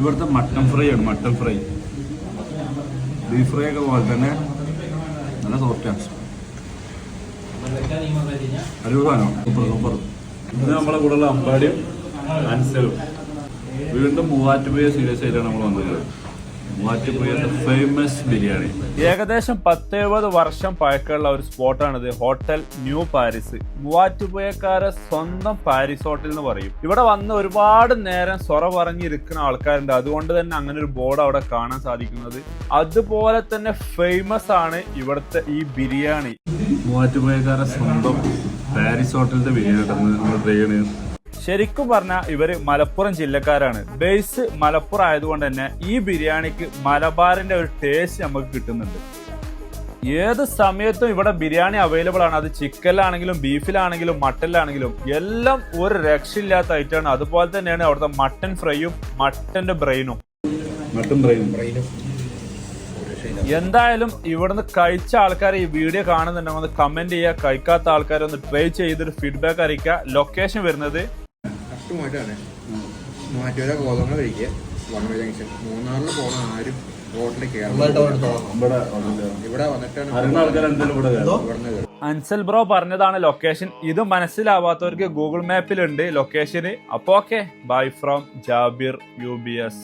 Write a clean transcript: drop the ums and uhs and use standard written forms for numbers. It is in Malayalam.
ഇവിടുത്തെ മട്ടൺ ഫ്രൈ ആണ്, മട്ടൺ ഫ്രൈ. ബീഫ് ഫ്രൈ ഒക്കെ പോലെ തന്നെ നല്ല സോഫ്റ്റാണ്. അടിപൊളിയാണോ? Super super. ഇന്ന് നമ്മളെ കൂടെയുള്ള അമ്പാടിയും അൻസലും വീണ്ടും മൂവാറ്റുപുഴ സീരിയസ് ആയിട്ടാണ് നമ്മൾ വന്നത്. മൂവാറ്റുപുഴത്തെ ഫേമസ് ബിരിയാണി. ഏകദേശം 10-70 വർഷം പഴക്കമുള്ള ഒരു സ്പോട്ടാണിത്. Hotel new Paris. മൂവാറ്റുപുഴക്കാരെ സ്വന്തം പാരീസ് ഹോട്ടൽ എന്ന് പറയും. ഇവിടെ വന്ന് ഒരുപാട് നേരം സൊറ പറഞ്ഞിരിക്കുന്ന ആൾക്കാരുണ്ട്. അതുകൊണ്ട് തന്നെ അങ്ങനെ ഒരു ബോർഡ് അവിടെ കാണാൻ സാധിക്കുന്നത്. അതുപോലെ തന്നെ ഫേമസ് ആണ് ഇവിടുത്തെ ഈ ബിരിയാണി. മൂവാറ്റുപുഴക്കാരെ സ്വന്തം പാരീസ് ഹോട്ടലിന്റെ ബിരിയാണി നമ്മൾ ട്രൈ ചെയ്യണേ. ശരിക്കും പറഞ്ഞാൽ ഇവര് മലപ്പുറം ജില്ലക്കാരാണ്. ബേസ് മലപ്പുറം ആയതുകൊണ്ട് തന്നെ ഈ ബിരിയാണിക്ക് മലബാറിന്റെ ഒരു ടേസ്റ്റ് നമുക്ക് കിട്ടുന്നുണ്ട്. ഏത് സമയത്തും ഇവിടെ ബിരിയാണി അവൈലബിൾ ആണ്. അത് ചിക്കനിലാണെങ്കിലും ബീഫിലാണെങ്കിലും മട്ടനിലാണെങ്കിലും എല്ലാം ഒരു രക്ഷയില്ലാത്ത ഐറ്റമാണ്. അതുപോലെ തന്നെയാണ് അവിടുത്തെ മട്ടൻ ഫ്രൈയും മട്ടന്റെ ബ്രെയിനും. എന്തായാലും ഇവിടുന്ന് കഴിച്ച ആൾക്കാർ ഈ വീഡിയോ കാണുന്നുണ്ടെങ്കിൽ ഒന്ന് കമന്റ് ചെയ്യുക. കഴിക്കാത്ത ആൾക്കാരെ ഒന്ന് ട്രൈ ചെയ്തൊരു ഫീഡ്ബാക്ക് അറിയിക്കുക. ലൊക്കേഷൻ വരുന്നത് മൂവാറ്റുപുഴ കോതമംഗലം വഴിക്ക് വണ്ണവഴി ജംഗ്ഷൻ. മൂന്നാറിൽ പോണ ആരും റോഡിൽ കയറും. ഇവിടെ വന്നിട്ടാണ് അൻസൽ ബ്രോ പറഞ്ഞതാണ് ലൊക്കേഷൻ. ഇത് മനസ്സിലാവാത്തവർക്ക് ഗൂഗിൾ മാപ്പിലുണ്ട് ലൊക്കേഷന്. അപ്പൊ okay, bye from Jabir UBS.